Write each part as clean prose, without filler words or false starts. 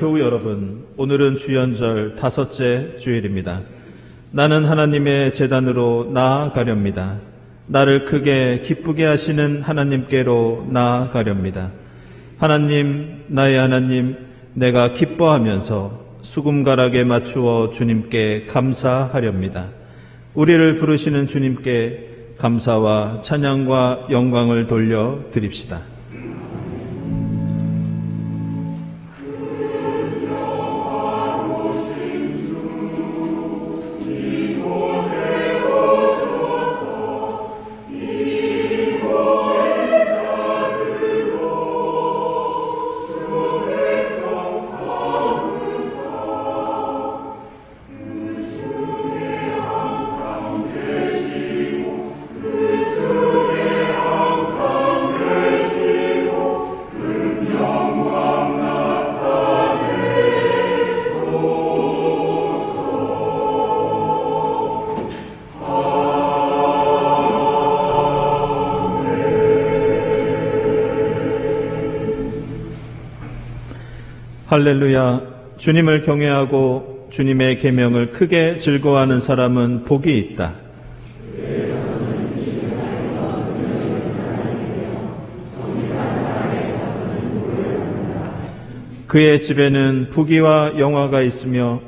교우 여러분, 오늘은 주연절 5째 주일입니다. 나는 하나님의 제단으로 나아가렵니다. 나를 크게 기쁘게 하시는 하나님께로 나아가렵니다. 하나님, 나의 하나님, 내가 기뻐하면서 수금가락에 맞추어 주님께 감사하렵니다. 우리를 부르시는 주님께 감사와 찬양과 영광을 돌려 드립시다. 할렐루야. 주님을 경외하고 주님의 계명을 크게 즐거워하는 사람은 복이 있다. 그의 집에는 부귀와 영화가 있으며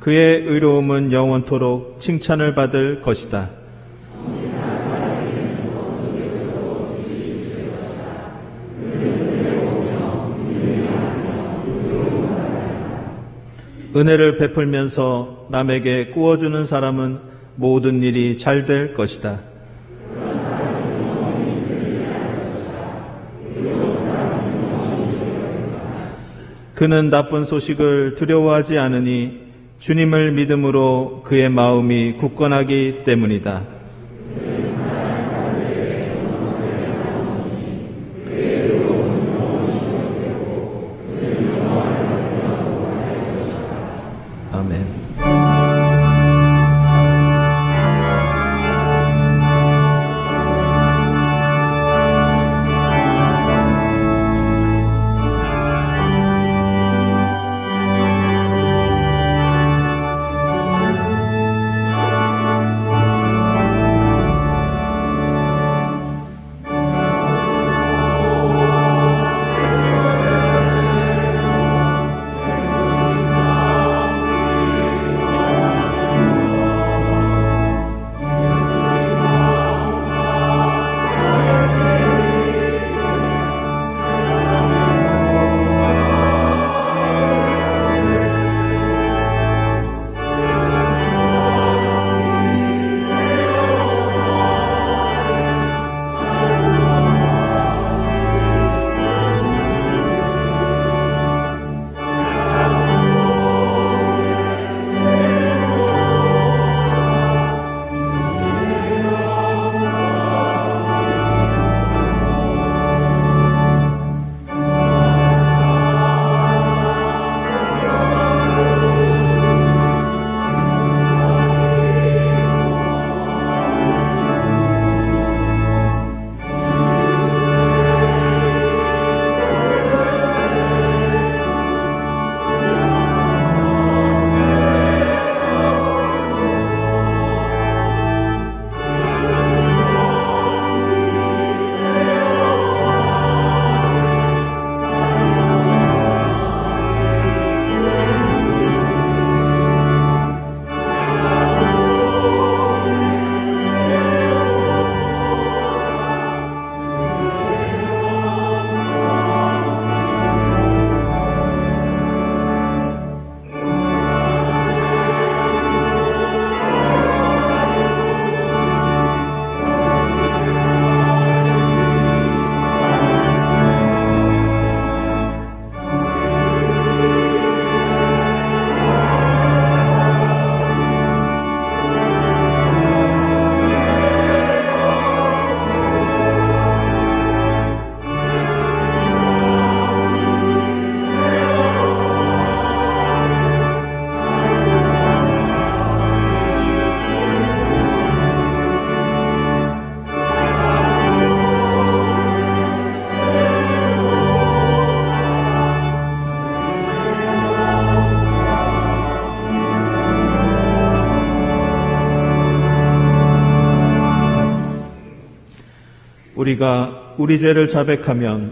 그의 의로움은 영원토록 칭찬을 받을 것이다. 은혜를 베풀면서 남에게 꾸어주는 사람은 모든 일이 잘 될 것이다. 그는 나쁜 소식을 두려워하지 않으니 주님을 믿음으로 그의 마음이 굳건하기 때문이다. 아멘. 우리가 우리 죄를 자백하면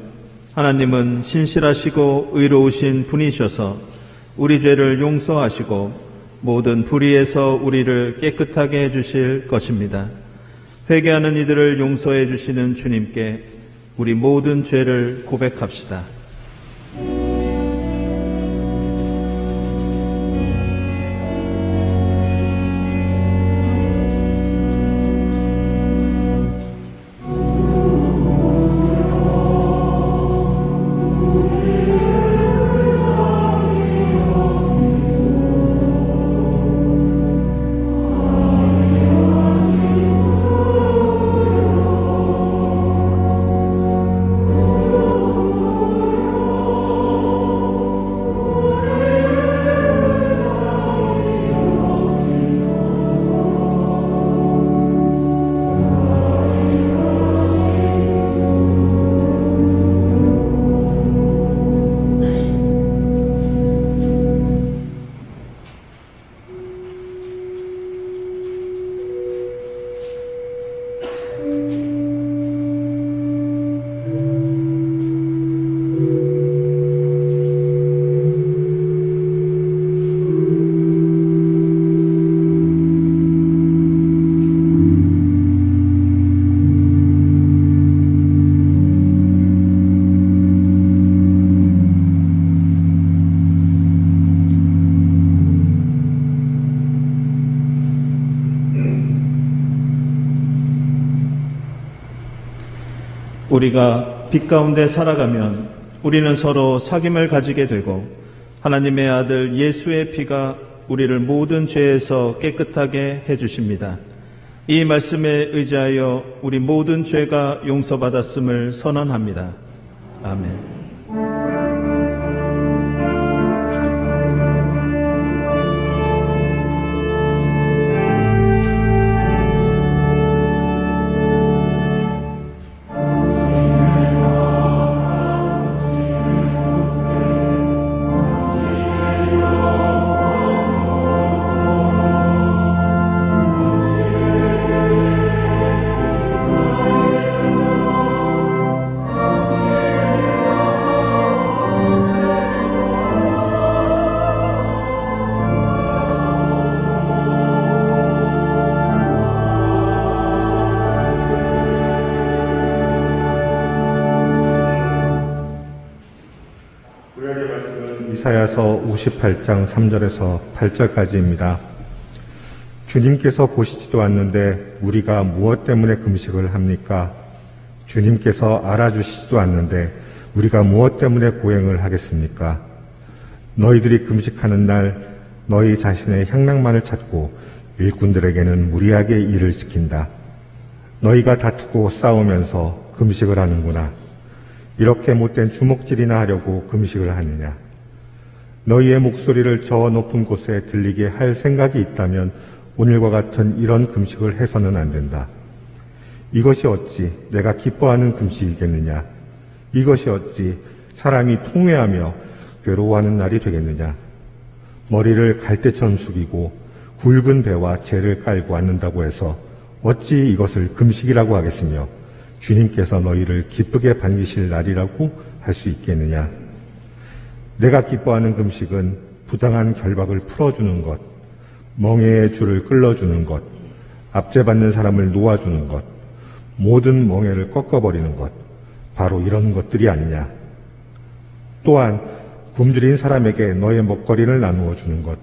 하나님은 신실하시고 의로우신 분이셔서 우리 죄를 용서하시고 모든 불의에서 우리를 깨끗하게 해주실 것입니다. 회개하는 이들을 용서해 주시는 주님께 우리 모든 죄를 고백합시다. 우리가 빛 가운데 살아가면 우리는 서로 사귐을 가지게 되고 하나님의 아들 예수의 피가 우리를 모든 죄에서 깨끗하게 해주십니다. 이 말씀에 의지하여 우리 모든 죄가 용서받았음을 선언합니다. 아멘. 이사야서 58장 3절에서 8절까지입니다. 주님께서 보시지도 않는데 우리가 무엇 때문에 금식을 합니까? 주님께서 알아주시지도 않는데 우리가 무엇 때문에 고행을 하겠습니까? 너희들이 금식하는 날 너희 자신의 향락만을 찾고 일꾼들에게는 무리하게 일을 시킨다. 너희가 다투고 싸우면서 금식을 하는구나. 이렇게 못된 주먹질이나 하려고 금식을 하느냐? 너희의 목소리를 저 높은 곳에 들리게 할 생각이 있다면 오늘과 같은 이런 금식을 해서는 안 된다. 이것이 어찌 내가 기뻐하는 금식이겠느냐? 이것이 어찌 사람이 통회하며 괴로워하는 날이 되겠느냐? 머리를 갈대처럼 숙이고 굵은 배와 재를 깔고 앉는다고 해서 어찌 이것을 금식이라고 하겠으며 주님께서 너희를 기쁘게 반기실 날이라고 할 수 있겠느냐? 내가 기뻐하는 금식은 부당한 결박을 풀어주는 것, 멍에의 줄을 끌어주는 것, 압제받는 사람을 놓아주는 것, 모든 멍에를 꺾어버리는 것, 바로 이런 것들이 아니냐. 또한 굶주린 사람에게 너의 먹거리를 나누어 주는 것,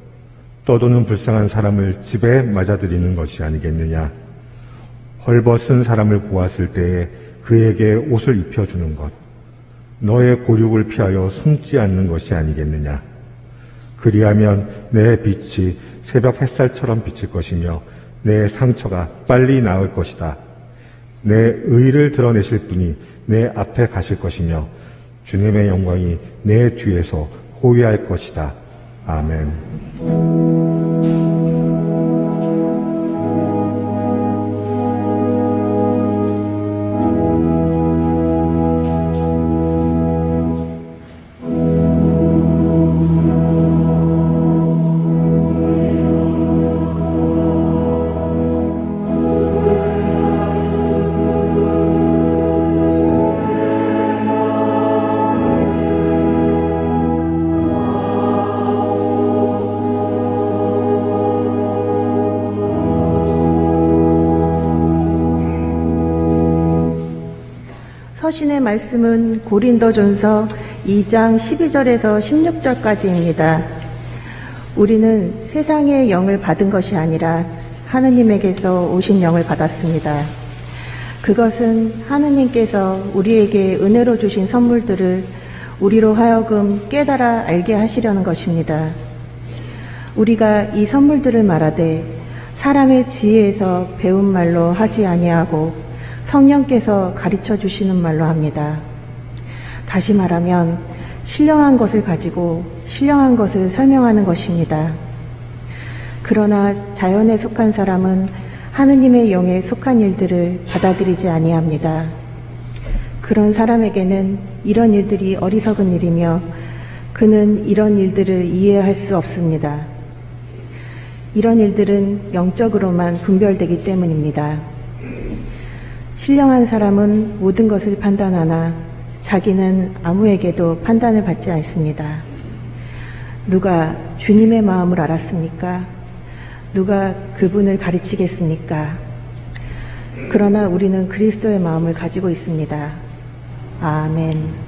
떠도는 불쌍한 사람을 집에 맞아들이는 것이 아니겠느냐. 헐벗은 사람을 보았을 때에 그에게 옷을 입혀주는 것, 너의 고륙을 피하여 숨지 않는 것이 아니겠느냐. 그리하면 내 빛이 새벽 햇살처럼 비칠 것이며 내 상처가 빨리 나을 것이다. 내 의를 드러내실 분이 내 앞에 가실 것이며 주님의 영광이 내 뒤에서 호위할 것이다. 아멘. 서신의 말씀은 고린도전서 2장 12절에서 16절까지입니다. 우리는 세상의 영을 받은 것이 아니라 하느님에게서 오신 영을 받았습니다. 그것은 하느님께서 우리에게 은혜로 주신 선물들을 우리로 하여금 깨달아 알게 하시려는 것입니다. 우리가 이 선물들을 말하되 사람의 지혜에서 배운 말로 하지 아니하고 성령께서 가르쳐 주시는 말로 합니다. 다시 말하면 신령한 것을 가지고 신령한 것을 설명하는 것입니다. 그러나 자연에 속한 사람은 하느님의 영에 속한 일들을 받아들이지 아니합니다. 그런 사람에게는 이런 일들이 어리석은 일이며 그는 이런 일들을 이해할 수 없습니다. 이런 일들은 영적으로만 분별되기 때문입니다. 신령한 사람은 모든 것을 판단하나 자기는 아무에게도 판단을 받지 않습니다. 누가 주님의 마음을 알았습니까? 누가 그분을 가르치겠습니까? 그러나 우리는 그리스도의 마음을 가지고 있습니다. 아멘.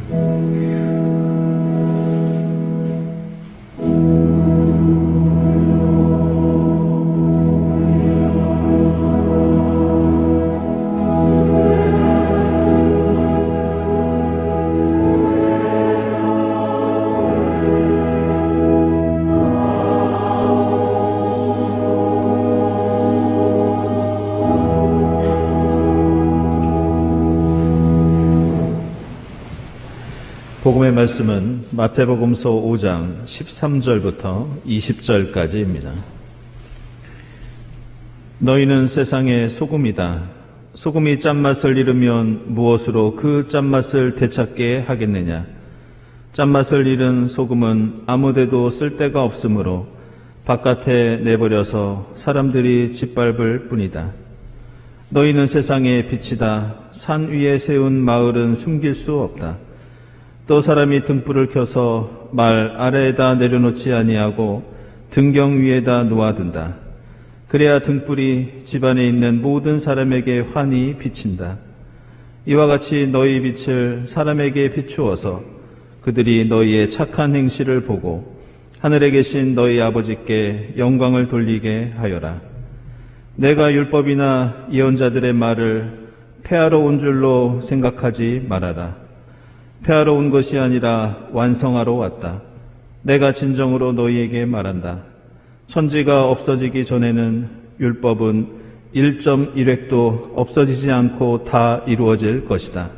복음의 말씀은 마태복음서 5장 13절부터 20절까지입니다. 너희는 세상의 소금이다. 소금이 짠맛을 잃으면 무엇으로 그 짠맛을 되찾게 하겠느냐? 짠맛을 잃은 소금은 아무데도 쓸데가 없으므로 바깥에 내버려서 사람들이 짓밟을 뿐이다. 너희는 세상의 빛이다. 산 위에 세운 마을은 숨길 수 없다. 또 사람이 등불을 켜서 말 아래에다 내려놓지 아니하고 등경 위에다 놓아둔다. 그래야 등불이 집안에 있는 모든 사람에게 환히 비친다. 이와 같이 너희 빛을 사람에게 비추어서 그들이 너희의 착한 행실을 보고 하늘에 계신 너희 아버지께 영광을 돌리게 하여라. 내가 율법이나 예언자들의 말을 폐하러 온 줄로 생각하지 말아라. 폐하러 온 것이 아니라 완성하러 왔다. 내가 진정으로 너희에게 말한다. 천지가 없어지기 전에는 율법은 1.1획도 없어지지 않고 다 이루어질 것이다.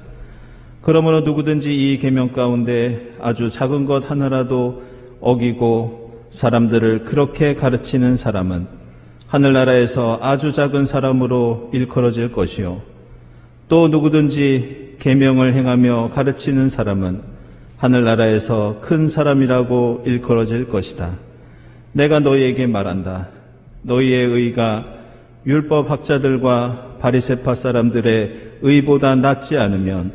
그러므로 누구든지 이 계명 가운데 아주 작은 것 하나라도 어기고 사람들을 그렇게 가르치는 사람은 하늘나라에서 아주 작은 사람으로 일컬어질 것이요. 또 누구든지 계명을 행하며 가르치는 사람은 하늘나라에서 큰 사람이라고 일컬어질 것이다. 내가 너희에게 말한다. 너희의 의가 율법 학자들과 바리새파 사람들의 의보다 낫지 않으면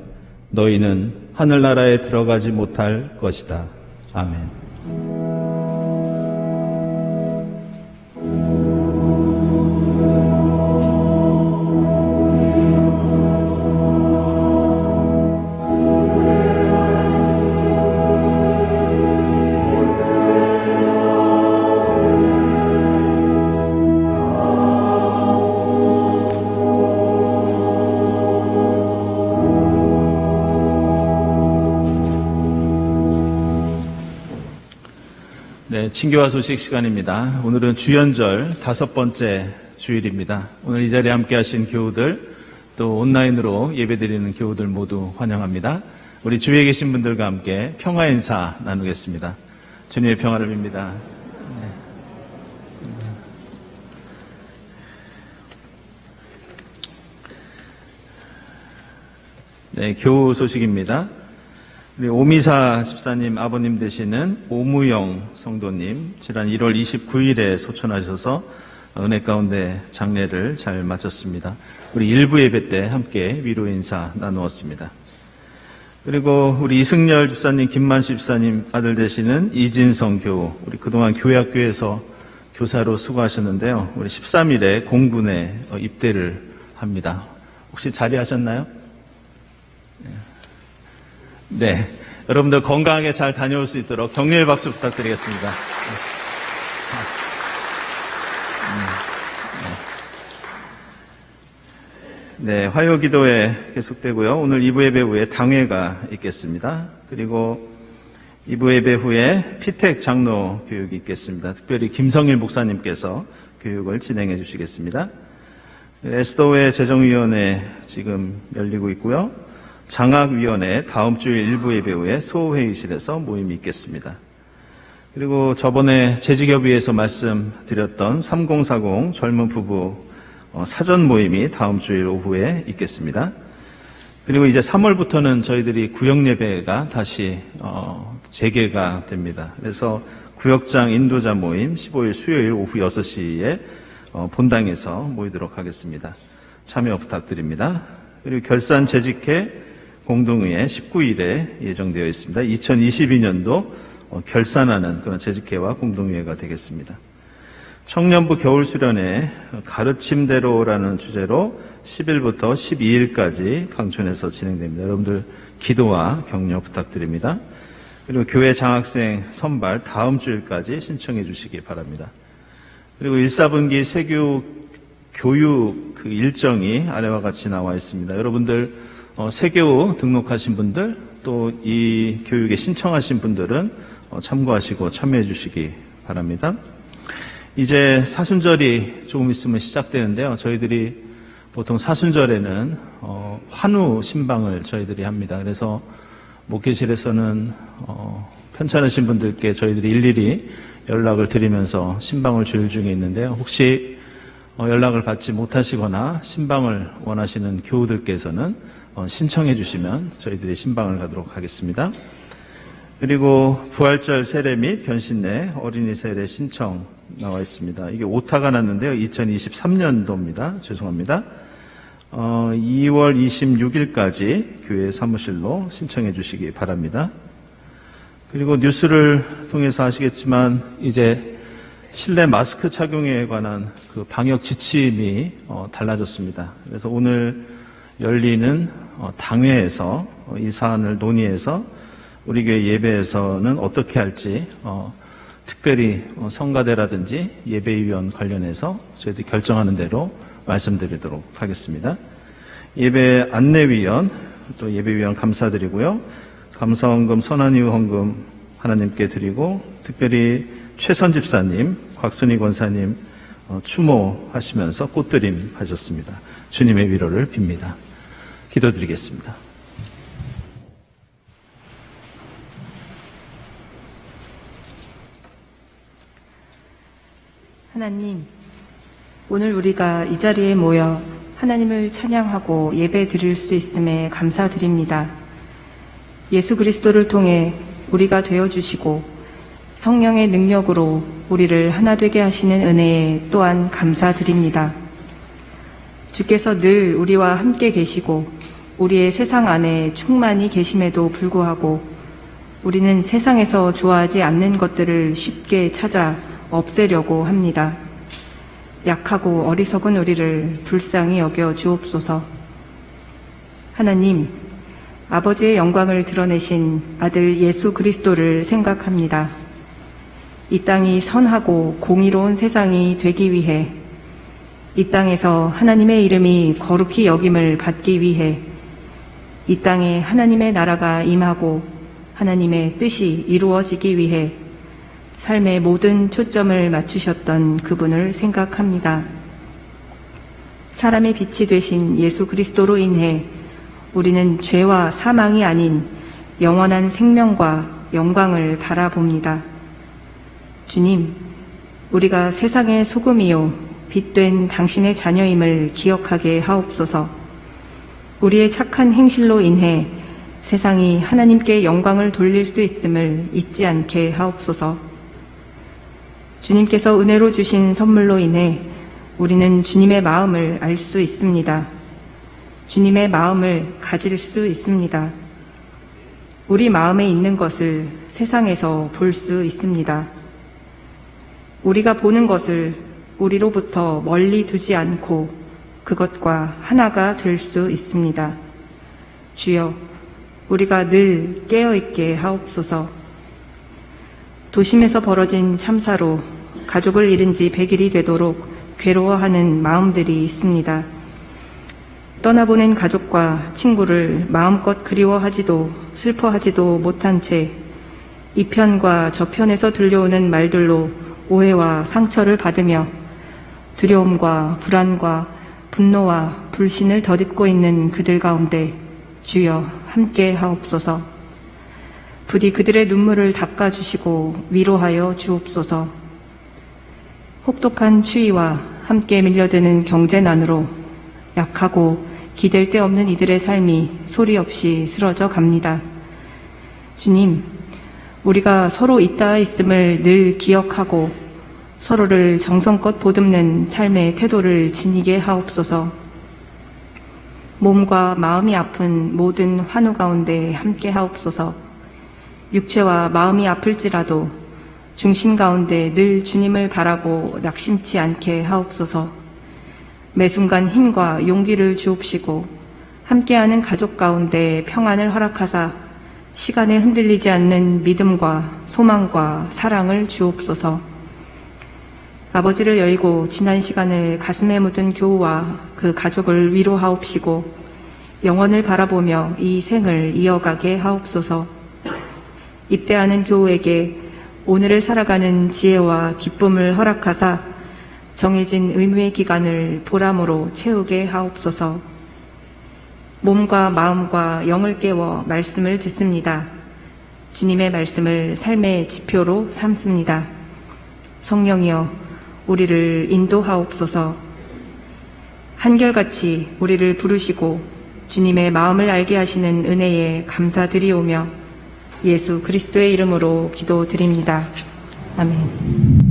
너희는 하늘나라에 들어가지 못할 것이다. 아멘. 네, 친교와 소식 시간입니다. 오늘은 주연절 5번째 주일입니다. 오늘 이 자리에 함께 하신 교우들, 또 온라인으로 예배드리는 교우들 모두 환영합니다. 우리 주위에 계신 분들과 함께 평화 인사 나누겠습니다. 주님의 평화를 빕니다. 네, 교우 소식입니다. 우리 오미사 집사님 아버님 되시는 오무영 성도님 지난 1월 29일에 소천하셔서 은혜 가운데 장례를 잘 마쳤습니다. 우리 일부 예배 때 함께 위로 인사 나누었습니다. 그리고 우리 이승열 집사님, 김만식 집사님 아들 되시는 이진성 교우, 우리 그동안 교회학교에서 교사로 수고하셨는데요. 우리 13일에 공군에 입대를 합니다. 혹시 자리하셨나요? 네, 여러분들 건강하게 잘 다녀올 수 있도록 격려의 박수 부탁드리겠습니다. 네, 화요 기도회 계속되고요. 오늘 2부 예배 후에 당회가 있겠습니다. 그리고 2부 예배 후에 피택 장로 교육이 있겠습니다. 특별히 김성일 목사님께서 교육을 진행해 주시겠습니다. 에스더회 재정위원회 지금 열리고 있고요. 장학위원회 다음 주일 1부 예배 후에 소회의실에서 모임이 있겠습니다. 그리고 저번에 재직협의회에서 말씀드렸던 3040 젊은 부부 사전 모임이 다음 주일 오후에 있겠습니다. 그리고 이제 3월부터는 저희들이 구역 예배가 다시 재개가 됩니다. 그래서 구역장 인도자 모임 15일 수요일 오후 6시에 본당에서 모이도록 하겠습니다. 참여 부탁드립니다. 그리고 결산 재직회 공동의회 19일에 예정되어 있습니다. 2022년도 결산하는 그런 재직회와 공동의회가 되겠습니다. 청년부 겨울수련회 가르침대로라는 주제로 10일부터 12일까지 강촌에서 진행됩니다. 여러분들 기도와 격려 부탁드립니다. 그리고 교회 장학생 선발 다음 주일까지 신청해 주시기 바랍니다. 그리고 1, 4분기 세교 교육 그 일정이 아래와 같이 나와 있습니다. 여러분들 세교 등록하신 분들 또 이 교육에 신청하신 분들은 참고하시고 참여해 주시기 바랍니다. 이제 사순절이 조금 있으면 시작되는데요. 저희들이 보통 사순절에는 환우 신방을 저희들이 합니다. 그래서 목회실에서는 편찮으신 분들께 저희들이 일일이 연락을 드리면서 신방을 조율 중에 있는데요. 혹시 연락을 받지 못하시거나 신방을 원하시는 교우들께서는 신청해 주시면 저희들이 신방을 가도록 하겠습니다. 그리고 부활절 세례 및 변신례 어린이 세례 신청 나와 있습니다. 이게 오타가 났는데요. 2023년도입니다. 죄송합니다. 2월 26일까지 교회 사무실로 신청해 주시기 바랍니다. 그리고 뉴스를 통해서 아시겠지만 이제 실내 마스크 착용에 관한 그 방역 지침이 달라졌습니다. 그래서 오늘 열리는 당회에서 이 사안을 논의해서 우리 교회 예배에서는 어떻게 할지 특별히 성가대라든지 예배위원 관련해서 저희들이 결정하는 대로 말씀드리도록 하겠습니다. 예배 안내위원 또 예배위원 감사드리고요. 감사헌금 선한이후 헌금 하나님께 드리고 특별히 최선 집사님, 곽순희 권사님 추모하시면서 꽃드림 하셨습니다. 주님의 위로를 빕니다. 기도드리겠습니다. 하나님, 오늘 우리가 이 자리에 모여 하나님을 찬양하고 예배 드릴 수 있음에 감사드립니다. 예수 그리스도를 통해 우리가 되어주시고 성령의 능력으로 우리를 하나 되게 하시는 은혜에 또한 감사드립니다. 주께서 늘 우리와 함께 계시고 우리의 세상 안에 충만히 계심에도 불구하고 우리는 세상에서 좋아하지 않는 것들을 쉽게 찾아 없애려고 합니다. 약하고 어리석은 우리를 불쌍히 여겨 주옵소서. 하나님, 아버지의 영광을 드러내신 아들 예수 그리스도를 생각합니다. 이 땅이 선하고 공의로운 세상이 되기 위해 이 땅에서 하나님의 이름이 거룩히 여김을 받기 위해 이 땅에 하나님의 나라가 임하고 하나님의 뜻이 이루어지기 위해 삶의 모든 초점을 맞추셨던 그분을 생각합니다. 사람의 빛이 되신 예수 그리스도로 인해 우리는 죄와 사망이 아닌 영원한 생명과 영광을 바라봅니다. 주님, 우리가 세상의 소금이요 빛된 당신의 자녀임을 기억하게 하옵소서. 우리의 착한 행실로 인해 세상이 하나님께 영광을 돌릴 수 있음을 잊지 않게 하옵소서. 주님께서 은혜로 주신 선물로 인해 우리는 주님의 마음을 알 수 있습니다. 주님의 마음을 가질 수 있습니다. 우리 마음에 있는 것을 세상에서 볼 수 있습니다. 우리가 보는 것을 우리로부터 멀리 두지 않고 그것과 하나가 될 수 있습니다. 주여, 우리가 늘 깨어있게 하옵소서. 도심에서 벌어진 참사로 가족을 잃은 지 100일이 되도록 괴로워하는 마음들이 있습니다. 떠나보낸 가족과 친구를 마음껏 그리워하지도 슬퍼하지도 못한 채 이편과 저편에서 들려오는 말들로 오해와 상처를 받으며 두려움과 불안과 분노와 불신을 덧입고 있는 그들 가운데 주여 함께 하옵소서. 부디 그들의 눈물을 닦아주시고 위로하여 주옵소서. 혹독한 추위와 함께 밀려드는 경제난으로 약하고 기댈 데 없는 이들의 삶이 소리 없이 쓰러져 갑니다. 주님, 우리가 서로 있다 있음을 늘 기억하고 서로를 정성껏 보듬는 삶의 태도를 지니게 하옵소서. 몸과 마음이 아픈 모든 환우 가운데 함께 하옵소서. 육체와 마음이 아플지라도 중심 가운데 늘 주님을 바라고 낙심치 않게 하옵소서. 매 순간 힘과 용기를 주옵시고 함께하는 가족 가운데 평안을 허락하사 시간에 흔들리지 않는 믿음과 소망과 사랑을 주옵소서. 아버지를 여의고 지난 시간을 가슴에 묻은 교우와 그 가족을 위로하옵시고 영원을 바라보며 이 생을 이어가게 하옵소서. 입대하는 교우에게 오늘을 살아가는 지혜와 기쁨을 허락하사 정해진 의무의 기간을 보람으로 채우게 하옵소서. 몸과 마음과 영을 깨워 말씀을 듣습니다. 주님의 말씀을 삶의 지표로 삼습니다. 성령이여 우리를 인도하옵소서. 한결같이 우리를 부르시고 주님의 마음을 알게 하시는 은혜에 감사드리오며 예수 그리스도의 이름으로 기도드립니다. 아멘.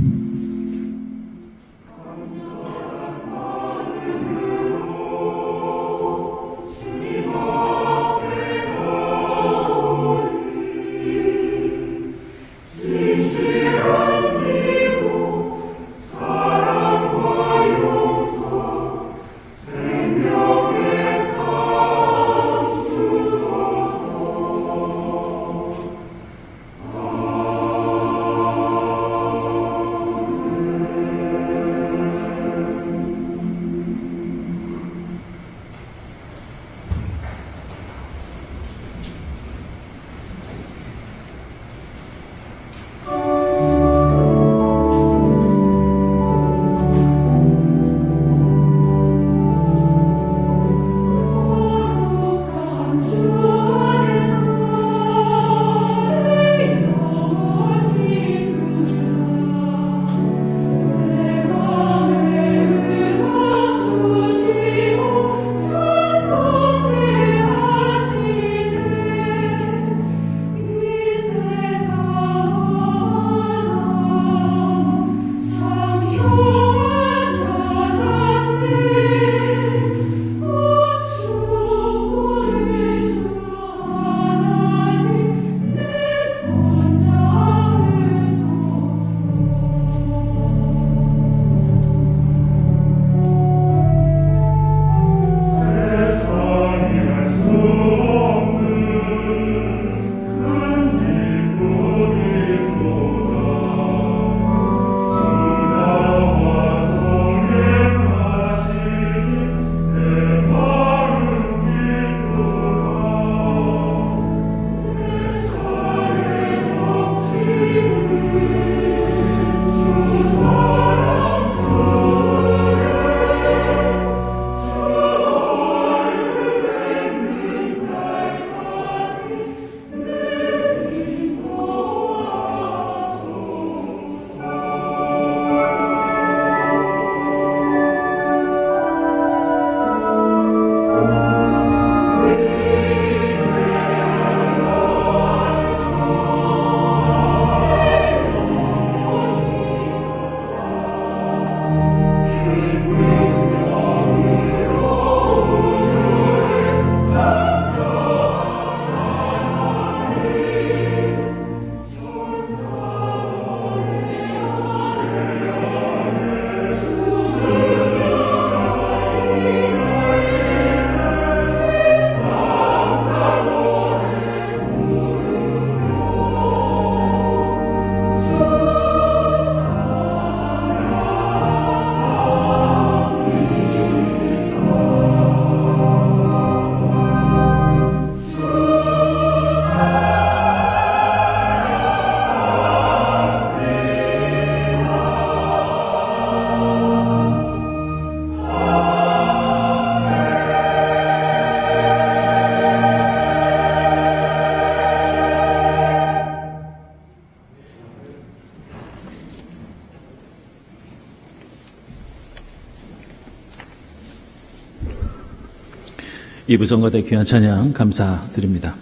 이부성거대 귀한 찬양 감사드립니다.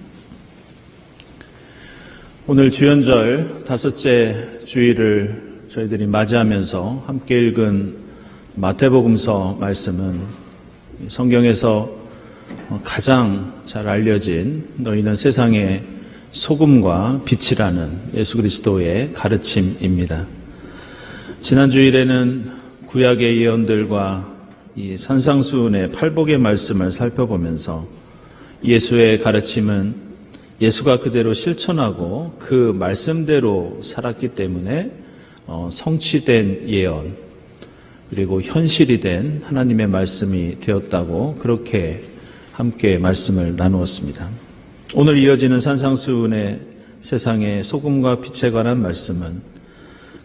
오늘 주연절 다섯째 주일을 저희들이 맞이하면서 함께 읽은 마태복음서 말씀은 성경에서 가장 잘 알려진 너희는 세상의 소금과 빛이라는 예수 그리스도의 가르침입니다. 지난 주일에는 구약의 예언들과 이 산상수훈의 팔복의 말씀을 살펴보면서 예수의 가르침은 예수가 그대로 실천하고 그 말씀대로 살았기 때문에 성취된 예언 그리고 현실이 된 하나님의 말씀이 되었다고 그렇게 함께 말씀을 나누었습니다. 오늘 이어지는 산상수훈의 세상의 소금과 빛에 관한 말씀은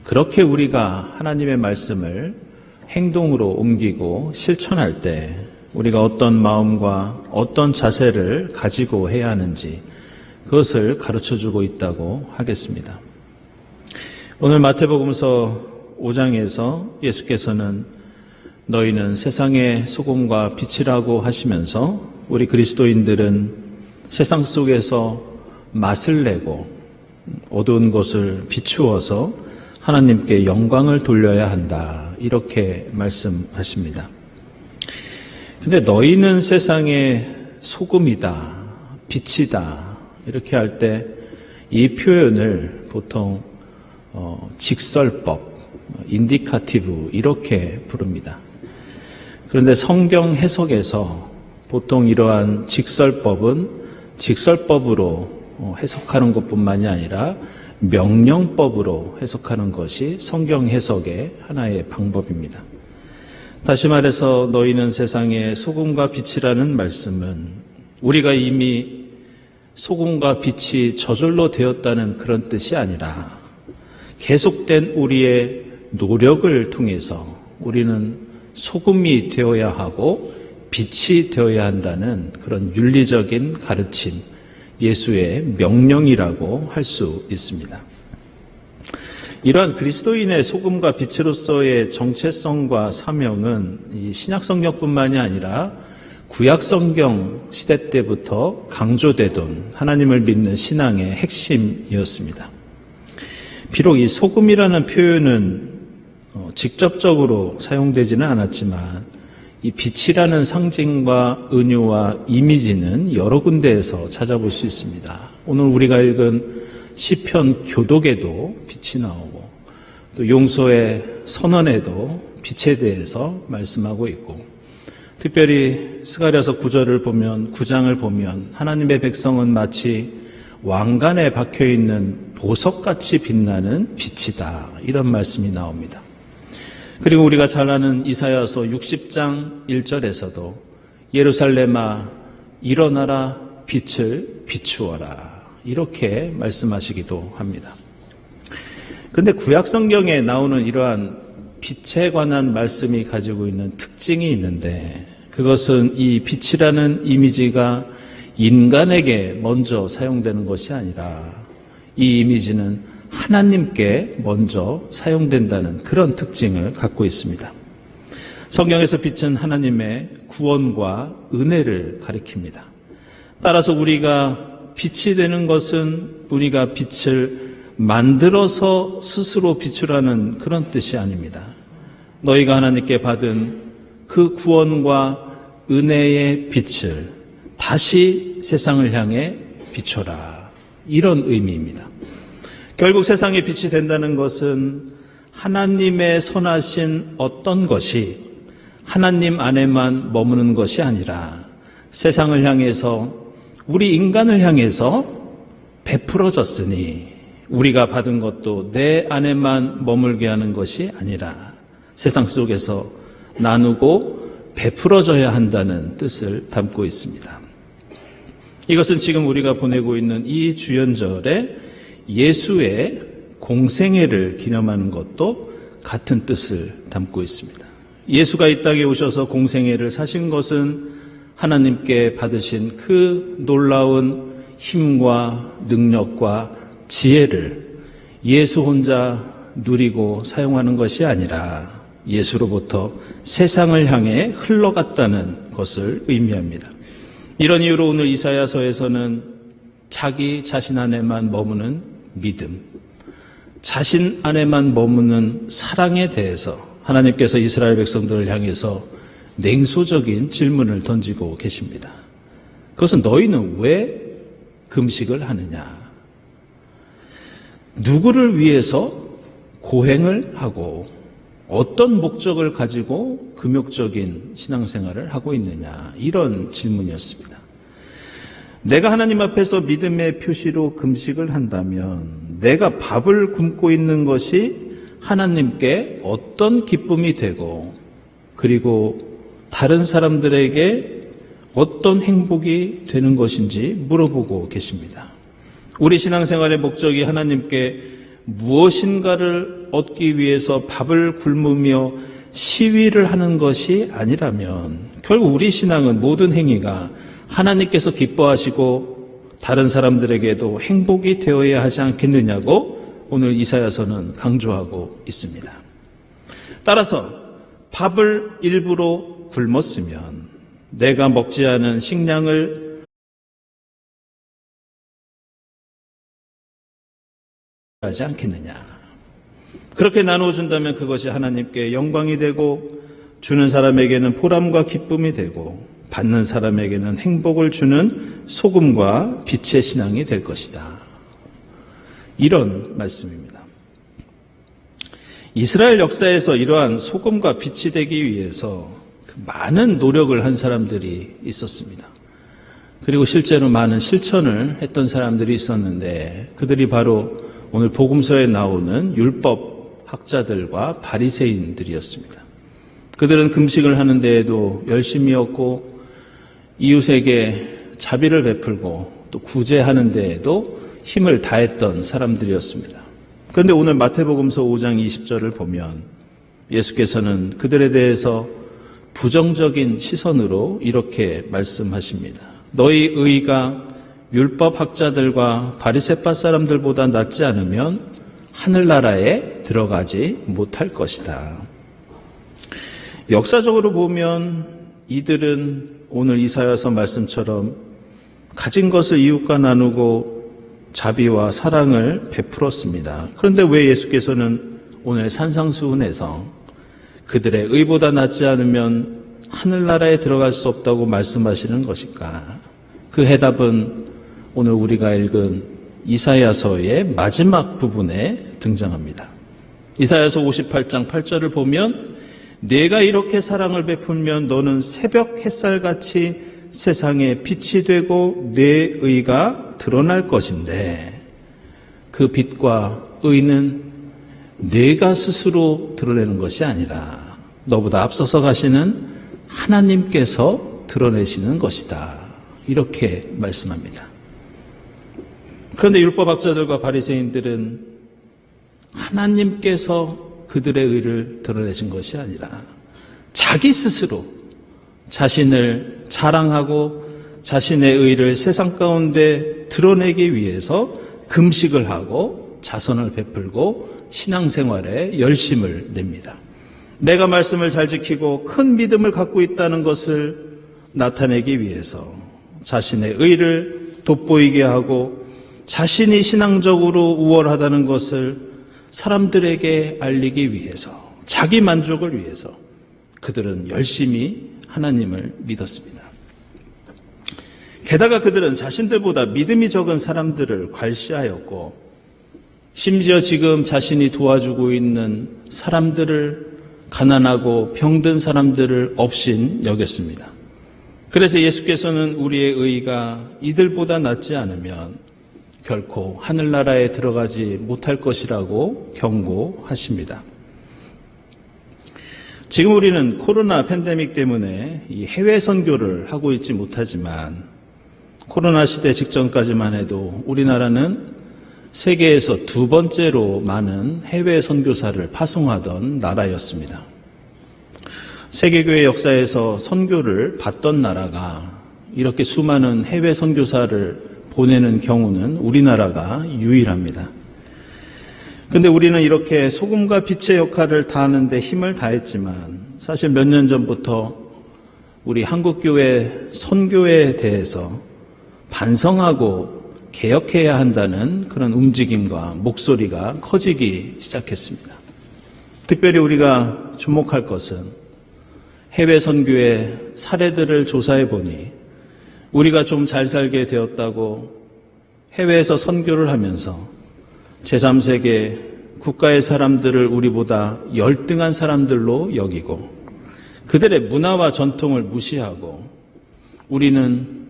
그렇게 우리가 하나님의 말씀을 행동으로 옮기고 실천할 때 우리가 어떤 마음과 어떤 자세를 가지고 해야 하는지 그것을 가르쳐주고 있다고 하겠습니다. 오늘 마태복음서 5장에서 예수께서는 너희는 세상의 소금과 빛이라고 하시면서 우리 그리스도인들은 세상 속에서 맛을 내고 어두운 것을 비추어서 하나님께 영광을 돌려야 한다. 이렇게 말씀하십니다. 근데 너희는 세상의 소금이다, 빛이다. 이렇게 할 때 이 표현을 보통 직설법, 인디카티브 이렇게 부릅니다. 그런데 성경 해석에서 보통 이러한 직설법은 직설법으로 해석하는 것뿐만이 아니라 명령법으로 해석하는 것이 성경 해석의 하나의 방법입니다. 다시 말해서 너희는 세상의 소금과 빛이라는 말씀은 우리가 이미 소금과 빛이 저절로 되었다는 그런 뜻이 아니라 계속된 우리의 노력을 통해서 우리는 소금이 되어야 하고 빛이 되어야 한다는 그런 윤리적인 가르침, 예수의 명령이라고 할 수 있습니다. 이러한 그리스도인의 소금과 빛으로서의 정체성과 사명은 이 신약성경뿐만이 아니라 구약성경 시대 때부터 강조되던 하나님을 믿는 신앙의 핵심이었습니다. 비록 이 소금이라는 표현은 직접적으로 사용되지는 않았지만 이 빛이라는 상징과 은유와 이미지는 여러 군데에서 찾아볼 수 있습니다. 오늘 우리가 읽은 시편 교독에도 빛이 나오고 또 용서의 선언에도 빛에 대해서 말씀하고 있고 특별히 스가랴서 9장을 보면 하나님의 백성은 마치 왕관에 박혀있는 보석같이 빛나는 빛이다. 이런 말씀이 나옵니다. 그리고 우리가 잘 아는 이사야서 60장 1절에서도 예루살렘아 일어나라 빛을 비추어라 이렇게 말씀하시기도 합니다. 그런데 구약성경에 나오는 이러한 빛에 관한 말씀이 가지고 있는 특징이 있는데 그것은 이 빛이라는 이미지가 인간에게 먼저 사용되는 것이 아니라 이 이미지는 하나님께 먼저 사용된다는 그런 특징을 갖고 있습니다. 성경에서 빛은 하나님의 구원과 은혜를 가리킵니다. 따라서 우리가 빛이 되는 것은 우리가 빛을 만들어서 스스로 비추라는 그런 뜻이 아닙니다. 너희가 하나님께 받은 그 구원과 은혜의 빛을 다시 세상을 향해 비춰라. 이런 의미입니다. 결국 세상에 빛이 된다는 것은 하나님의 선하신 어떤 것이 하나님 안에만 머무는 것이 아니라 세상을 향해서 우리 인간을 향해서 베풀어졌으니 우리가 받은 것도 내 안에만 머물게 하는 것이 아니라 세상 속에서 나누고 베풀어져야 한다는 뜻을 담고 있습니다. 이것은 지금 우리가 보내고 있는 이 주연절에 예수의 공생애를 기념하는 것도 같은 뜻을 담고 있습니다. 예수가 이 땅에 오셔서 공생애를 사신 것은 하나님께 받으신 그 놀라운 힘과 능력과 지혜를 예수 혼자 누리고 사용하는 것이 아니라 예수로부터 세상을 향해 흘러갔다는 것을 의미합니다. 이런 이유로 오늘 이사야서에서는 자기 자신 안에만 머무는 믿음, 자신 안에만 머무는 사랑에 대해서 하나님께서 이스라엘 백성들을 향해서 냉소적인 질문을 던지고 계십니다. 그것은 너희는 왜 금식을 하느냐? 누구를 위해서 고행을 하고 어떤 목적을 가지고 금욕적인 신앙생활을 하고 있느냐? 이런 질문이었습니다. 내가 하나님 앞에서 믿음의 표시로 금식을 한다면 내가 밥을 굶고 있는 것이 하나님께 어떤 기쁨이 되고 그리고 다른 사람들에게 어떤 행복이 되는 것인지 물어보고 계십니다. 우리 신앙생활의 목적이 하나님께 무엇인가를 얻기 위해서 밥을 굶으며 시위를 하는 것이 아니라면 결국 우리 신앙은 모든 행위가 하나님께서 기뻐하시고 다른 사람들에게도 행복이 되어야 하지 않겠느냐고 오늘 이사야서는 강조하고 있습니다. 따라서 밥을 일부러 굶었으면 내가 먹지 않은 식량을 하지 않겠느냐. 그렇게 나누어준다면 그것이 하나님께 영광이 되고 주는 사람에게는 보람과 기쁨이 되고 받는 사람에게는 행복을 주는 소금과 빛의 신앙이 될 것이다. 이런 말씀입니다. 이스라엘 역사에서 이러한 소금과 빛이 되기 위해서 많은 노력을 한 사람들이 있었습니다. 그리고 실제로 많은 실천을 했던 사람들이 있었는데 그들이 바로 오늘 복음서에 나오는 율법 학자들과 바리새인들이었습니다. 그들은 금식을 하는 데에도 열심이었고 이웃에게 자비를 베풀고 또 구제하는 데에도 힘을 다했던 사람들이었습니다. 그런데 오늘 마태복음서 5장 20절을 보면 예수께서는 그들에 대해서 부정적인 시선으로 이렇게 말씀하십니다. 너희 의가 율법 학자들과 바리새파 사람들보다 낫지 않으면 하늘나라에 들어가지 못할 것이다. 역사적으로 보면 이들은 오늘 이사야서 말씀처럼 가진 것을 이웃과 나누고 자비와 사랑을 베풀었습니다. 그런데 왜 예수께서는 오늘 산상수훈에서 그들의 의보다 낫지 않으면 하늘나라에 들어갈 수 없다고 말씀하시는 것일까? 그 해답은 오늘 우리가 읽은 이사야서의 마지막 부분에 등장합니다. 이사야서 58장 8절을 보면 내가 이렇게 사랑을 베풀면 너는 새벽 햇살같이 세상에 빛이 되고 내 의가 드러날 것인데 그 빛과 의는 내가 스스로 드러내는 것이 아니라 너보다 앞서서 가시는 하나님께서 드러내시는 것이다. 이렇게 말씀합니다. 그런데 율법학자들과 바리새인들은 하나님께서 그들의 의를 드러내신 것이 아니라 자기 스스로 자신을 자랑하고 자신의 의를 세상 가운데 드러내기 위해서 금식을 하고 자선을 베풀고 신앙생활에 열심을 냅니다. 내가 말씀을 잘 지키고 큰 믿음을 갖고 있다는 것을 나타내기 위해서 자신의 의를 돋보이게 하고 자신이 신앙적으로 우월하다는 것을 사람들에게 알리기 위해서 자기 만족을 위해서 그들은 열심히 하나님을 믿었습니다. 게다가 그들은 자신들보다 믿음이 적은 사람들을 괄시하였고 심지어 지금 자신이 도와주고 있는 사람들을 가난하고 병든 사람들을 업신 여겼습니다. 그래서 예수께서는 우리의 의가 이들보다 낫지 않으면 결코 하늘나라에 들어가지 못할 것이라고 경고하십니다. 지금 우리는 코로나 팬데믹 때문에 이 해외 선교를 하고 있지 못하지만 코로나 시대 직전까지만 해도 우리나라는 세계에서 두 번째로 많은 해외 선교사를 파송하던 나라였습니다. 세계교회 역사에서 선교를 받던 나라가 이렇게 수많은 해외 선교사를 보내는 경우는 우리나라가 유일합니다. 그런데 우리는 이렇게 소금과 빛의 역할을 다하는 데 힘을 다했지만 사실 몇 년 전부터 우리 한국교회 선교에 대해서 반성하고 개혁해야 한다는 그런 움직임과 목소리가 커지기 시작했습니다. 특별히 우리가 주목할 것은 해외 선교의 사례들을 조사해 보니 우리가 좀 잘 살게 되었다고 해외에서 선교를 하면서 제3세계 국가의 사람들을 우리보다 열등한 사람들로 여기고 그들의 문화와 전통을 무시하고 우리는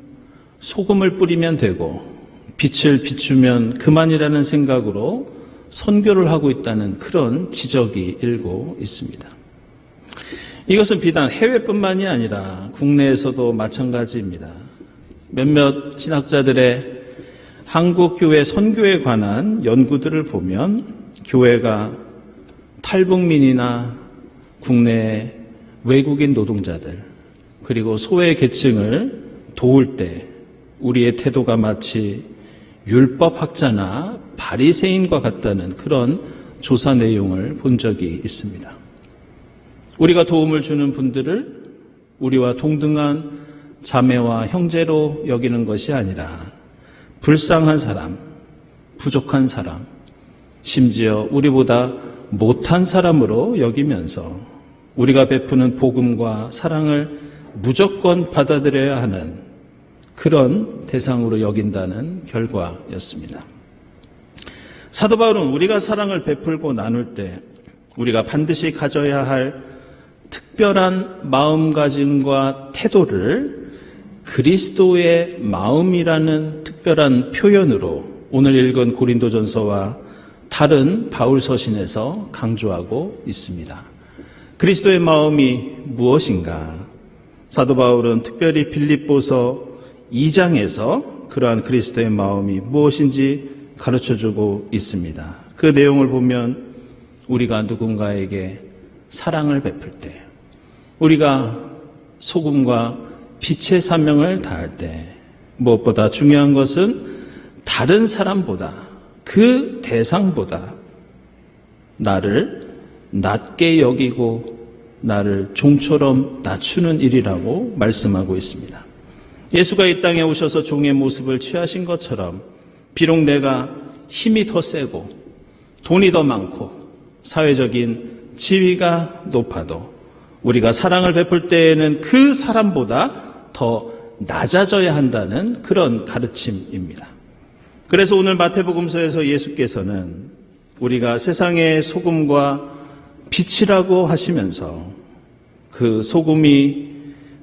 소금을 뿌리면 되고 빛을 비추면 그만이라는 생각으로 선교를 하고 있다는 그런 지적이 일고 있습니다. 이것은 비단 해외뿐만이 아니라 국내에서도 마찬가지입니다. 몇몇 신학자들의 한국교회 선교에 관한 연구들을 보면 교회가 탈북민이나 국내 외국인 노동자들 그리고 소외 계층을 도울 때 우리의 태도가 마치 율법학자나 바리새인과 같다는 그런 조사 내용을 본 적이 있습니다. 우리가 도움을 주는 분들을 우리와 동등한 자매와 형제로 여기는 것이 아니라 불쌍한 사람, 부족한 사람, 심지어 우리보다 못한 사람으로 여기면서 우리가 베푸는 복음과 사랑을 무조건 받아들여야 하는 그런 대상으로 여긴다는 결과였습니다. 사도 바울은 우리가 사랑을 베풀고 나눌 때 우리가 반드시 가져야 할 특별한 마음가짐과 태도를 그리스도의 마음이라는 특별한 표현으로 오늘 읽은 고린도전서와 다른 바울 서신에서 강조하고 있습니다. 그리스도의 마음이 무엇인가? 사도 바울은 특별히 빌립보서 2장에서 그러한 그리스도의 마음이 무엇인지 가르쳐주고 있습니다. 그 내용을 보면 우리가 누군가에게 사랑을 베풀 때, 우리가 소금과 빛의 사명을 다할 때 무엇보다 중요한 것은 다른 사람보다 그 대상보다 나를 낮게 여기고 나를 종처럼 낮추는 일이라고 말씀하고 있습니다. 예수가 이 땅에 오셔서 종의 모습을 취하신 것처럼 비록 내가 힘이 더 세고 돈이 더 많고 사회적인 지위가 높아도 우리가 사랑을 베풀 때에는 그 사람보다 더 낮아져야 한다는 그런 가르침입니다. 그래서 오늘 마태복음서에서 예수께서는 우리가 세상의 소금과 빛이라고 하시면서 그 소금이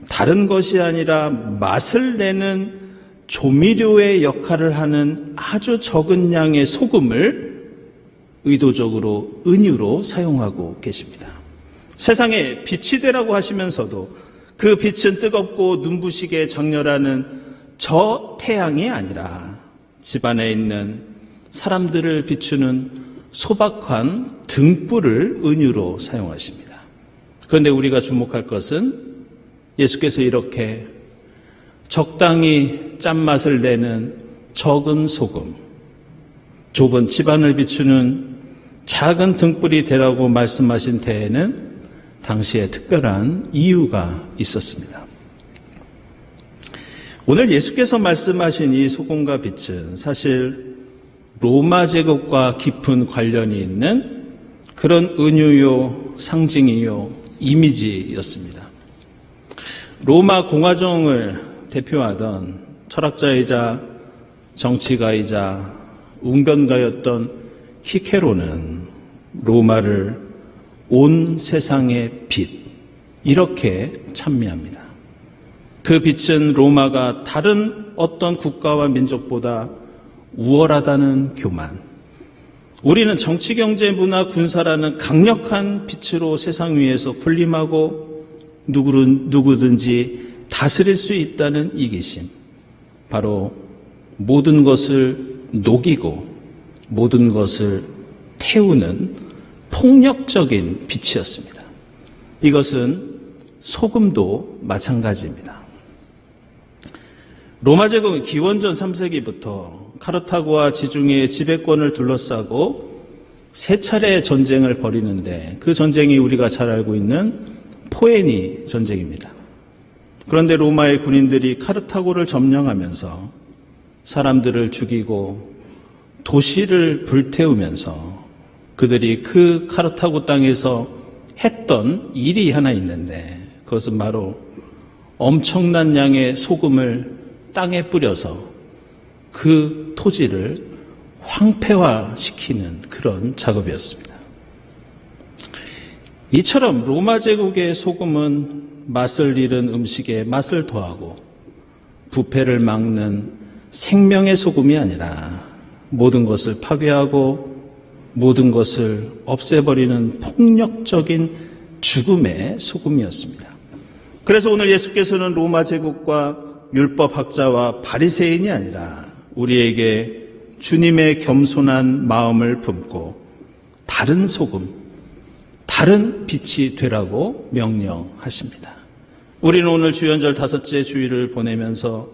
다른 것이 아니라 맛을 내는 조미료의 역할을 하는 아주 적은 양의 소금을 의도적으로 은유로 사용하고 계십니다. 세상에 빛이 되라고 하시면서도 그 빛은 뜨겁고 눈부시게 장렬하는 저 태양이 아니라 집안에 있는 사람들을 비추는 소박한 등불을 은유로 사용하십니다. 그런데 우리가 주목할 것은 예수께서 이렇게 적당히 짠맛을 내는 적은 소금, 좁은 집안을 비추는 작은 등불이 되라고 말씀하신 데에는 당시에 특별한 이유가 있었습니다. 오늘 예수께서 말씀하신 이 소금과 빛은 사실 로마 제국과 깊은 관련이 있는 그런 은유요, 상징이요, 이미지였습니다. 로마 공화정을 대표하던 철학자이자 정치가이자 웅변가였던 키케로는 로마를 온 세상의 빛, 이렇게 찬미합니다. 그 빛은 로마가 다른 어떤 국가와 민족보다 우월하다는 교만, 우리는 정치, 경제, 문화, 군사라는 강력한 빛으로 세상 위에서 군림하고 누구든지 다스릴 수 있다는 이기심, 바로 모든 것을 녹이고 모든 것을 태우는 폭력적인 빛이었습니다. 이것은 소금도 마찬가지입니다. 로마 제국은 기원전 3세기부터 카르타고와 지중해의 지배권을 둘러싸고 세 차례 전쟁을 벌이는데 그 전쟁이 우리가 잘 알고 있는 포에니 전쟁입니다. 그런데 로마의 군인들이 카르타고를 점령하면서 사람들을 죽이고 도시를 불태우면서 그들이 그 카르타고 땅에서 했던 일이 하나 있는데, 그것은 바로 엄청난 양의 소금을 땅에 뿌려서 그 토지를 황폐화시키는 그런 작업이었습니다. 이처럼 로마 제국의 소금은 맛을 잃은 음식에 맛을 더하고 부패를 막는 생명의 소금이 아니라 모든 것을 파괴하고 모든 것을 없애버리는 폭력적인 죽음의 소금이었습니다. 그래서 오늘 예수께서는 로마 제국과 율법학자와 바리새인이 아니라 우리에게 주님의 겸손한 마음을 품고 다른 소금, 다른 빛이 되라고 명령하십니다. 우리는 오늘 주연절 5째 주일을 보내면서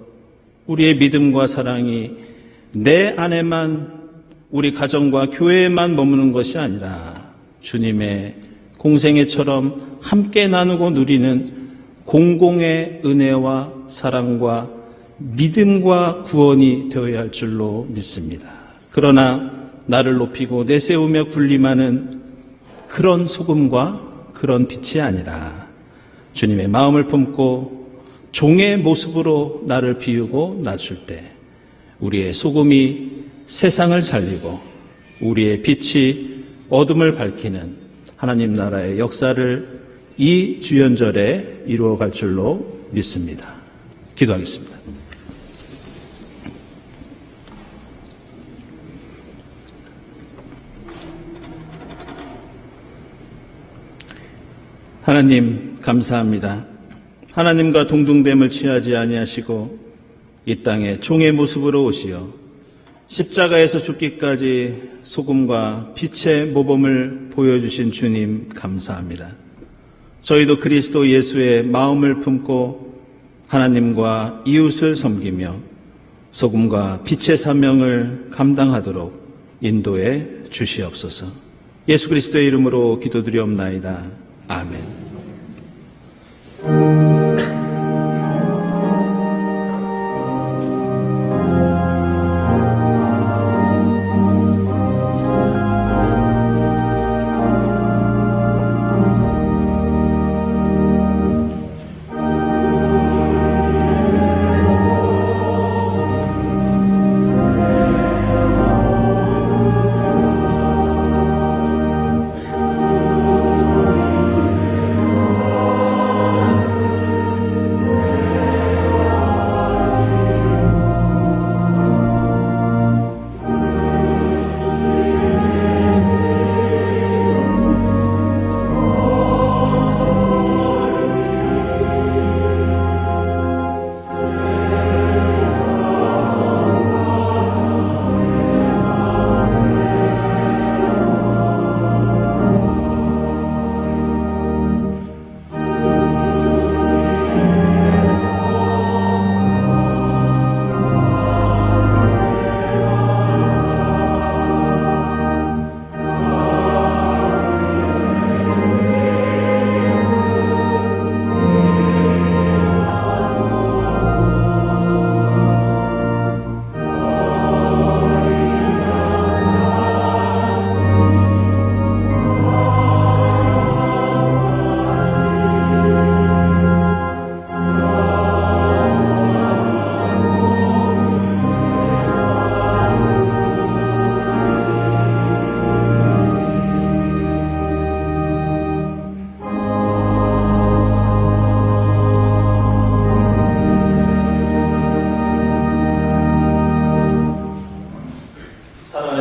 우리의 믿음과 사랑이 내 안에만, 우리 가정과 교회에만 머무는 것이 아니라 주님의 공생애처럼 함께 나누고 누리는 공공의 은혜와 사랑과 믿음과 구원이 되어야 할 줄로 믿습니다. 그러나 나를 높이고 내세우며 군림하는 그런 소금과 그런 빛이 아니라 주님의 마음을 품고 종의 모습으로 나를 비우고 낮출 때 우리의 소금이 세상을 살리고 우리의 빛이 어둠을 밝히는 하나님 나라의 역사를 이 주연절에 이루어갈 줄로 믿습니다. 기도하겠습니다. 하나님 감사합니다. 하나님과 동등됨을 취하지 아니하시고 이 땅에 종의 모습으로 오시어 십자가에서 죽기까지 소금과 빛의 모범을 보여주신 주님 감사합니다. 저희도 그리스도 예수의 마음을 품고 하나님과 이웃을 섬기며 소금과 빛의 사명을 감당하도록 인도해 주시옵소서. 예수 그리스도의 이름으로 기도드리옵나이다. 아멘.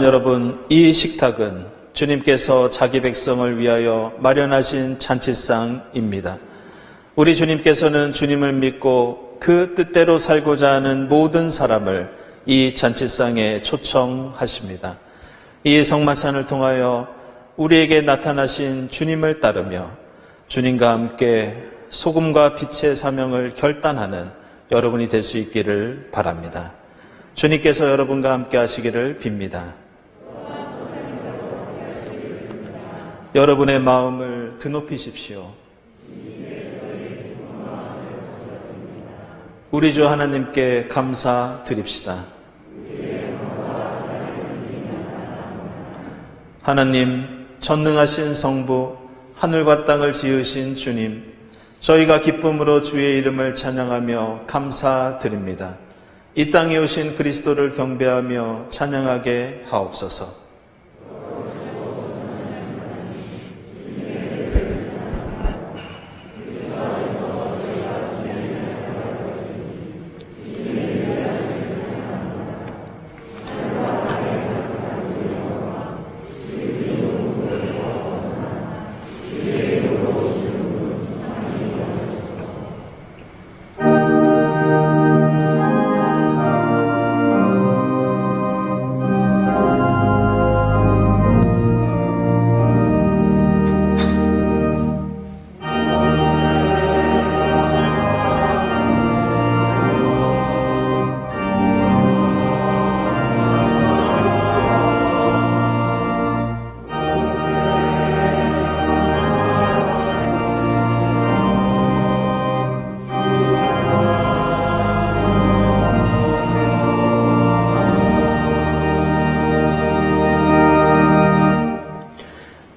여러분, 이 식탁은 주님께서 자기 백성을 위하여 마련하신 잔치상입니다. 우리 주님께서는 주님을 믿고 그 뜻대로 살고자 하는 모든 사람을 이 잔치상에 초청하십니다. 이 성만찬을 통하여 우리에게 나타나신 주님을 따르며 주님과 함께 소금과 빛의 사명을 결단하는 여러분이 될 수 있기를 바랍니다. 주님께서 여러분과 함께 하시기를 빕니다. 여러분의 마음을 드높이십시오. 우리 주 하나님께 감사드립시다. 하나님, 전능하신 성부, 하늘과 땅을 지으신 주님, 저희가 기쁨으로 주의 이름을 찬양하며 감사드립니다. 이 땅에 오신 그리스도를 경배하며 찬양하게 하옵소서.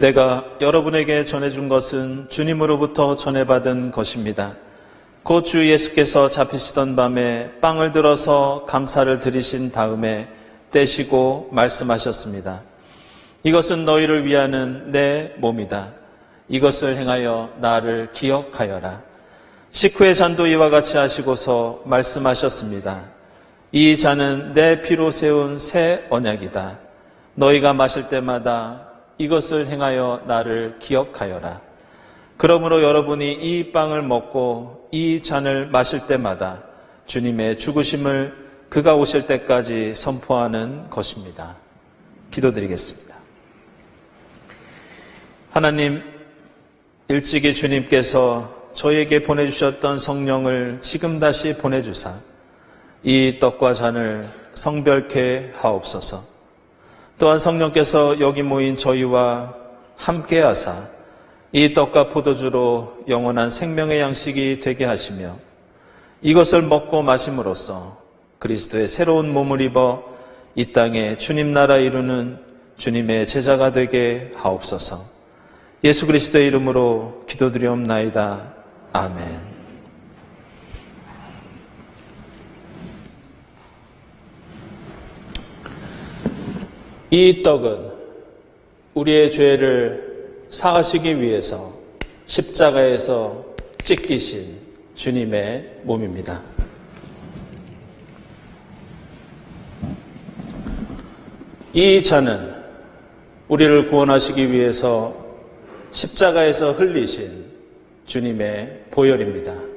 내가 여러분에게 전해준 것은 주님으로부터 전해받은 것입니다. 곧 주 예수께서 잡히시던 밤에 빵을 들어서 감사를 드리신 다음에 떼시고 말씀하셨습니다. 이것은 너희를 위하는 내 몸이다. 이것을 행하여 나를 기억하여라. 식후에 잔도 이와 같이 하시고서 말씀하셨습니다. 이 잔은 내 피로 세운 새 언약이다. 너희가 마실 때마다 이것을 행하여 나를 기억하여라. 그러므로 여러분이 이 빵을 먹고 이 잔을 마실 때마다 주님의 죽으심을 그가 오실 때까지 선포하는 것입니다. 기도드리겠습니다. 하나님, 일찍이 주님께서 저희에게 보내주셨던 성령을 지금 다시 보내주사 이 떡과 잔을 성별케 하옵소서. 또한 성령께서 여기 모인 저희와 함께 하사 이 떡과 포도주로 영원한 생명의 양식이 되게 하시며 이것을 먹고 마심으로써 그리스도의 새로운 몸을 입어 이 땅에 주님 나라 이루는 주님의 제자가 되게 하옵소서. 예수 그리스도의 이름으로 기도드리옵나이다. 아멘. 이 떡은 우리의 죄를 사하시기 위해서 십자가에서 찢기신 주님의 몸입니다. 이 잔은 우리를 구원하시기 위해서 십자가에서 흘리신 주님의 보혈입니다.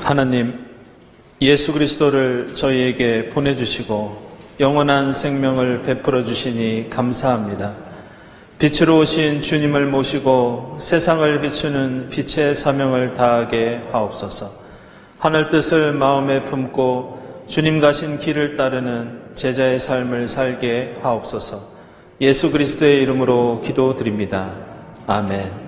하나님, 예수 그리스도를 저희에게 보내주시고 영원한 생명을 베풀어 주시니 감사합니다. 빛으로 오신 주님을 모시고 세상을 비추는 빛의 사명을 다하게 하옵소서. 하늘 뜻을 마음에 품고 주님 가신 길을 따르는 제자의 삶을 살게 하옵소서. 예수 그리스도의 이름으로 기도드립니다. 아멘.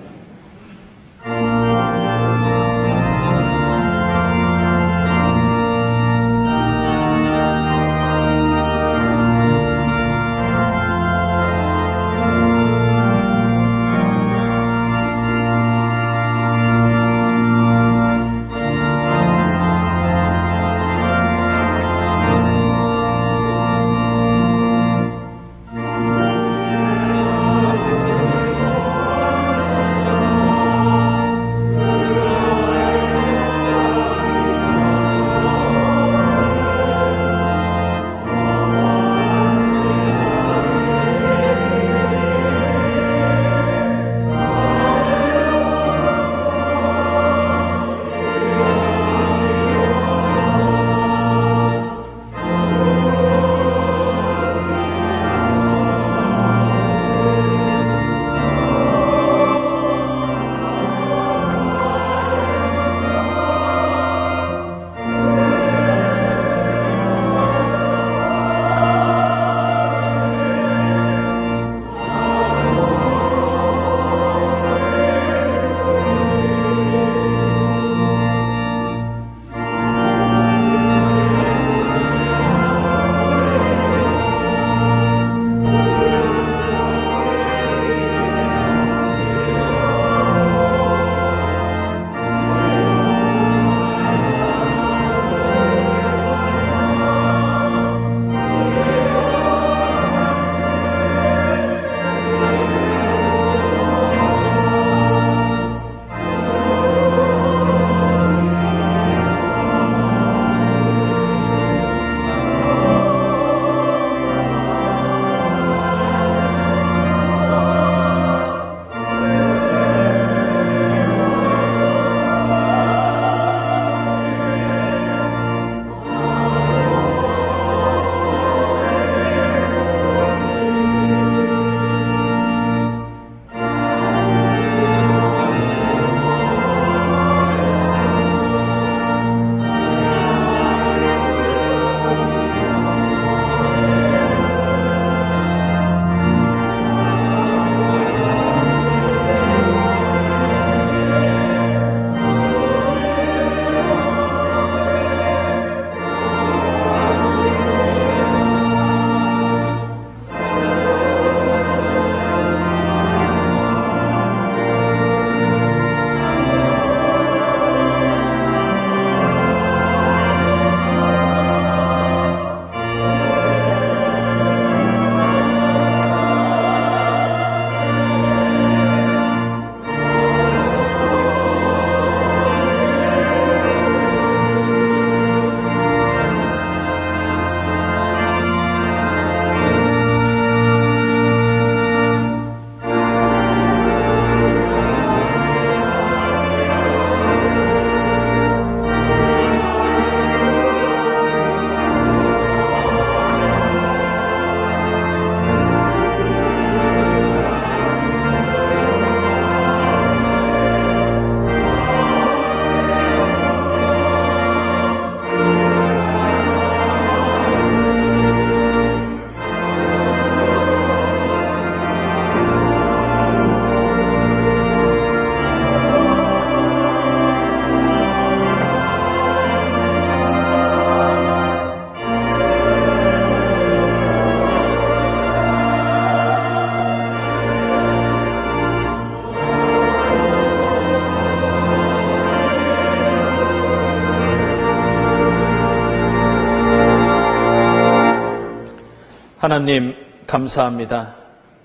하나님 감사합니다.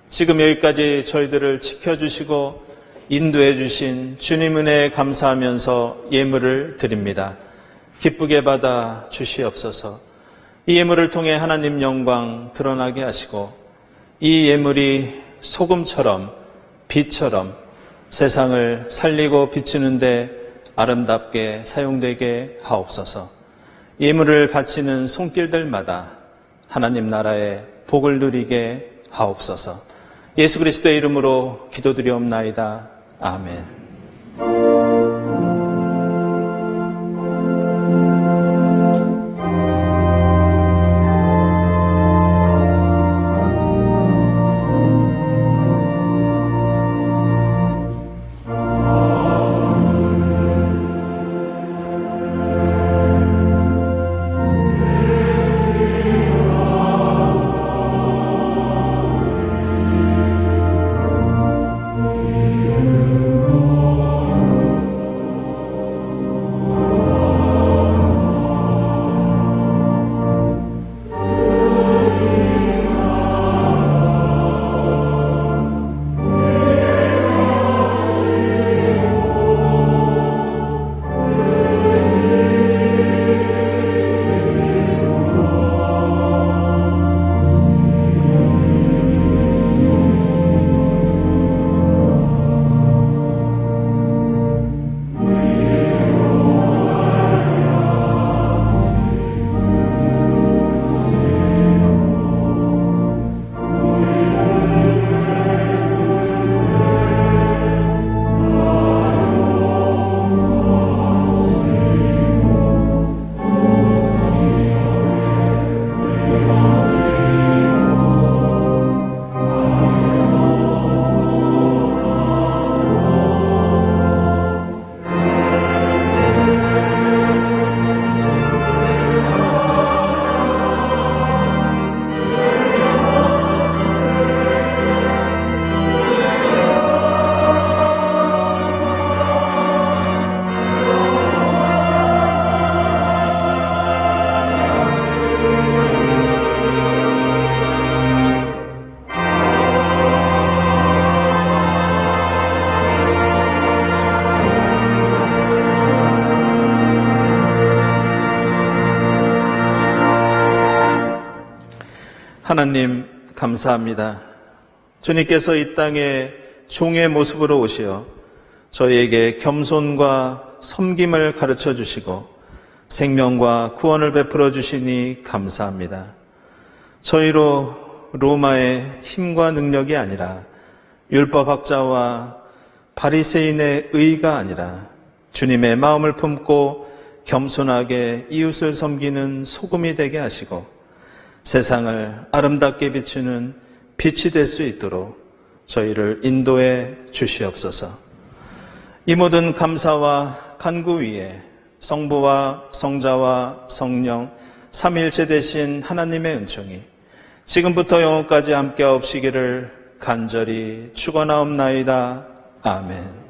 지금 여기까지 저희들을 지켜주시고 인도해 주신 주님 은혜에 감사하면서 예물을 드립니다. 기쁘게 받아 주시옵소서. 이 예물을 통해 하나님 영광 드러나게 하시고 이 예물이 소금처럼 빛처럼 세상을 살리고 비추는데 아름답게 사용되게 하옵소서. 예물을 바치는 손길들마다 하나님 나라의 복을 누리게 하옵소서. 예수 그리스도의 이름으로 기도드리옵나이다. 아멘. 하나님 감사합니다. 주님께서 이 땅에 종의 모습으로 오시어 저희에게 겸손과 섬김을 가르쳐 주시고 생명과 구원을 베풀어 주시니 감사합니다. 저희로 로마의 힘과 능력이 아니라 율법학자와 바리새인의 의가 아니라 주님의 마음을 품고 겸손하게 이웃을 섬기는 소금이 되게 하시고 세상을 아름답게 비추는 빛이 될 수 있도록 저희를 인도해 주시옵소서. 이 모든 감사와 간구 위에 성부와 성자와 성령 삼위일체 되신 하나님의 은총이 지금부터 영원까지 함께 없으시기를 간절히 축원하옵나이다. 아멘.